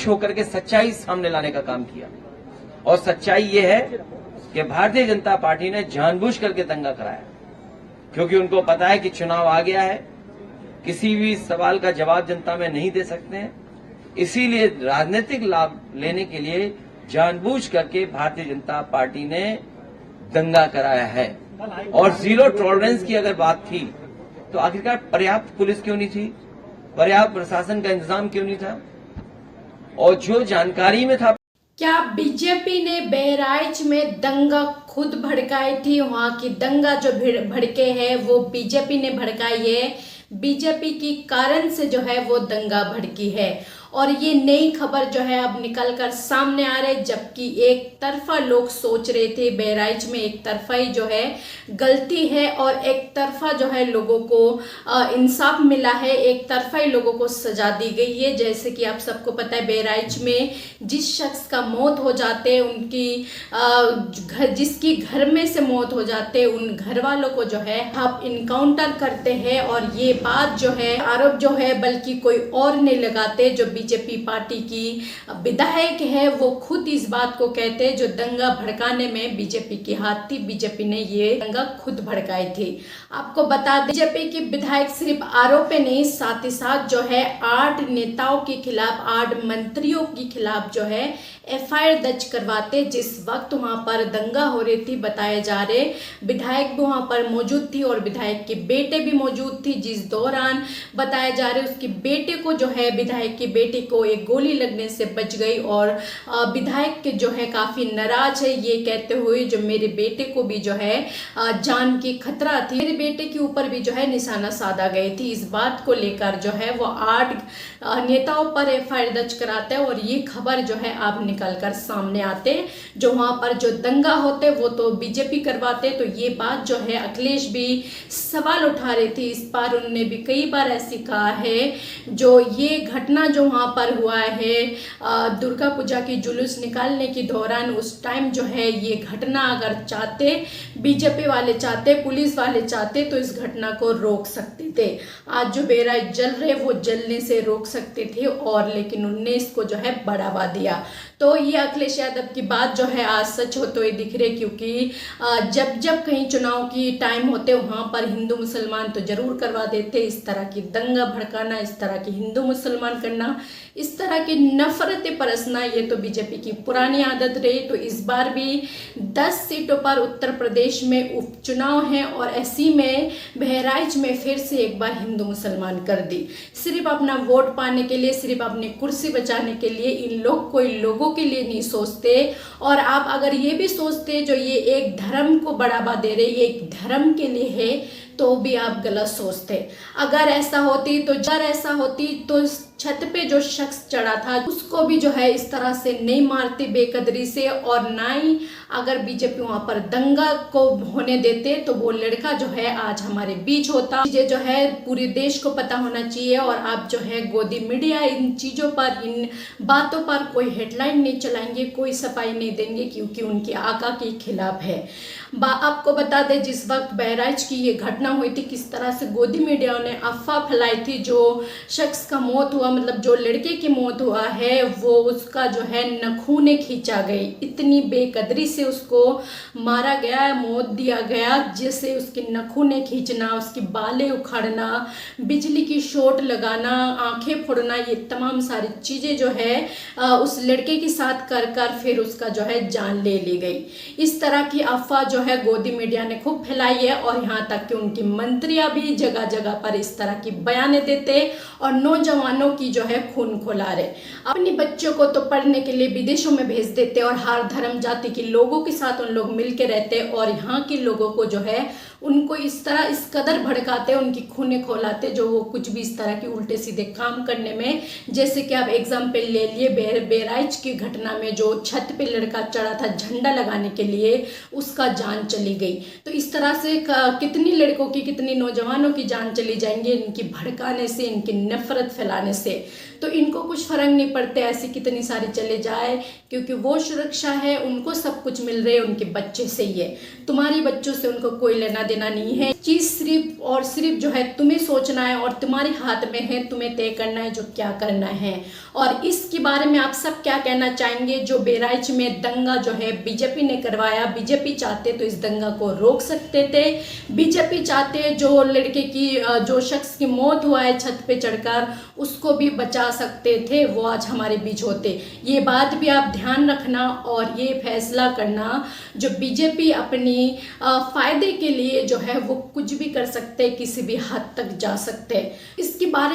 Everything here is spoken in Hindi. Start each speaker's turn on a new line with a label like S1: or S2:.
S1: निर्दोष होकर के सच्चाई सामने लाने का काम किया। और सच्चाई ये है कि भारतीय जनता पार्टी ने जानबूझ करके दंगा कराया, क्योंकि उनको पता है कि चुनाव आ गया है, किसी भी सवाल का जवाब जनता में नहीं दे सकते हैं। इसीलिए राजनीतिक लाभ लेने के लिए जानबूझ करके भारतीय जनता पार्टी ने दंगा कराया है। और जीरो टॉलरेंस की अगर बात थी तो आखिरकार पर्याप्त पुलिस क्यों नहीं थी, पर्याप्त प्रशासन का इंतजाम क्यों नहीं था? और जो जानकारी में था,
S2: क्या बीजेपी ने बहराइच में दंगा खुद भड़काई थी? वहां की दंगा जो भड़के है वो बीजेपी ने भड़काई है। बीजेपी की कारण से जो है वो दंगा भड़की है। और ये नई खबर जो है अब निकल कर सामने आ रही, जबकि एक तरफा लोग सोच रहे थे बहराइच में एक तरफा ही जो है गलती है और एक तरफा जो है लोगों को इंसाफ मिला है, एक तरफा ही लोगों को सजा दी गई है। जैसे कि आप सबको पता है बहराइच में जिस शख्स का मौत हो जाते उनकी जिसकी घर में से मौत हो जाते उन घर वालों को जो है आप इनकाउंटर करते हैं। और ये बात जो है आरोप जो है बल्कि कोई और नहीं लगाते, जो बीजेपी पार्टी की विधायक है वो खुद इस बात को कहते हैं जो दंगा भड़काने में बीजेपी की हाथ थी, बीजेपी ने ये दंगा खुद भड़काई थी। आपको बता दें बीजेपी की विधायक सिर्फ आरोप नहीं, साथ ही साथ जो है 8 नेताओं के खिलाफ 8 मंत्रियों के खिलाफ जो है एफआईआर दर्ज करवाते। जिस वक्त वहां पर दंगा हो रही थी बताए जा रहे विधायक भी वहां पर मौजूद थी और विधायक के बेटे भी मौजूद थी, जिस दौरान बताया जा रहे उसके बेटे को जो है विधायक के बेटे को एक गोली लगने से बच गई। और विधायक के जो है काफी नाराज है ये कहते हुए जो मेरे बेटे को भी जो है जान की खतरा थी, मेरे बेटे के ऊपर भी जो है निशाना साधा गई थी। इस बात को लेकर जो है वो 8 नेताओं पर एफआईआर दर्ज कराते हैं और ये खबर जो है आप निकल कर सामने आते जो वहां पर जो दंगा होते वो तो बीजेपी करवाते। तो ये बात जो है अखिलेश भी सवाल उठा रहे थे, इस बार उन्होंने भी कई बार ऐसी कहा है जो ये घटना जो वहां पर हुआ है दुर्गा पूजा की जुलूस निकालने के दौरान, उस टाइम जो है ये घटना अगर चाहते बीजेपी वाले चाहते, पुलिस वाले चाहते तो इस घटना को रोक सकते थे। आज जो बहराइच जल रहे वो जलने से रोक सकते थे और लेकिन उन्होंने इसको जो है बढ़ावा दिया। तो ये अखिलेश यादव की बात जो है आज सच होते हुए दिख रही, क्योंकि जब जब कहीं चुनाव की टाइम होते वहां पर हिंदू मुसलमान तो जरूर करवा देते। इस तरह की दंगा भड़काना, इस तरह की हिंदू मुसलमान करना, इस तरह की नफरतें परसना ये तो बीजेपी की पुरानी आदत रही। तो इस बार भी 10 सीटों पर उत्तर प्रदेश में उपचुनाव है और ऐसी में बहराइच में फिर से एक बार हिंदू मुसलमान कर दी, सिर्फ अपना वोट पाने के लिए, सिर्फ अपनी कुर्सी बचाने के लिए। इन लोग कोई लोगों के लिए नहीं सोचते। और आप अगर ये भी सोचते जो ये एक धर्म को बढ़ावा दे रहे, ये एक धर्म के लिए है, तो भी आप गलत सोचते। अगर ऐसा होती तो छत पे जो शख्स चढ़ा था उसको भी जो है इस तरह से नहीं मारते बेकदरी से, और ना ही अगर बीजेपी वहां पर दंगा को होने देते तो वो लड़का जो है आज हमारे बीच होता। ये जो है पूरे देश को पता होना चाहिए। और आप जो है गोदी मीडिया इन चीजों पर, इन बातों पर कोई हेडलाइन नहीं चलाएंगे, कोई सफाई नहीं देंगे, क्योंकि उनके आका के खिलाफ है। आपको बता दें जिस वक्त बहराइच की ये घटना हुई थी किस तरह से गोदी मीडिया ने अफवाह फैलाई थी, जो शख्स का मौत हुआ, मतलब जो लड़के की मौत हुआ है वो उसका जो है नखूने खींचा गई, इतनी बेकदरी से उसको मारा गया, मौत दिया गया, जिससे उसके नखूने खींचना, उसकी बालें उखाड़ना, बिजली की शॉट लगाना, आंखें फोड़ना, ये तमाम सारी चीजें जो है उस लड़के के साथ कर कर फिर उसका जो है जान ले ली गई। इस तरह की अफवाह जो है गोदी मीडिया ने खूब फैलाई है और यहाँ तक कि उनकी मंत्रियां भी जगह जगह पर इस तरह की बयानें देते और नौजवानों की जो है खून खौला रहे। अपने बच्चों को तो पढ़ने के लिए विदेशों में भेज देते और हर धर्म जाति के लोगों के साथ उन लोग मिलके रहते और यहाँ के लोगों को जो है उनको इस तरह इस कदर भड़काते, उनकी खूने खोलाते जो वो कुछ भी इस तरह के उल्टे सीधे काम करने में। जैसे कि आप एग्जाम्पल ले लिए बहराइच की घटना में जो छत पे लड़का चढ़ा था झंडा लगाने के लिए, उसका जान चली गई। तो इस तरह से कितनी लड़कों की, कितनी नौजवानों की जान चली जाएंगी इनकी भड़काने से, इनकी नफरत फैलाने से। तो इनको कुछ फर्क नहीं पड़ते ऐसी कितनी सारी चले जाए, क्योंकि वो सुरक्षा है, उनको सब कुछ मिल रहे हैं, उनके बच्चे से ही है। तुम्हारी बच्चों से उनको कोई लेना देना नहीं है। चीज सिर्फ और सिर्फ जो है तुम्हें सोचना है और तुम्हारे हाथ में है, तुम्हें तय करना है जो क्या करना है। और इसके बारे में आप सब क्या कहना चाहेंगे? जो बहराइच में दंगा जो है बीजेपी ने करवाया, बीजेपी चाहते तो इस दंगा को रोक सकते थे। बीजेपी चाहते जो लड़के की जो शख्स की मौत हुआ है छत पे चढ़कर, उसको भी बचा सकते थे, वो आज हमारे बीच होते। ये बात भी आप ध्यान रखना और ये फैसला करना, जो बीजेपी अपनी फायदे के लिए जो है वो कुछ भी कर सकते, किसी भी हद तक जा सकते। इसके बारे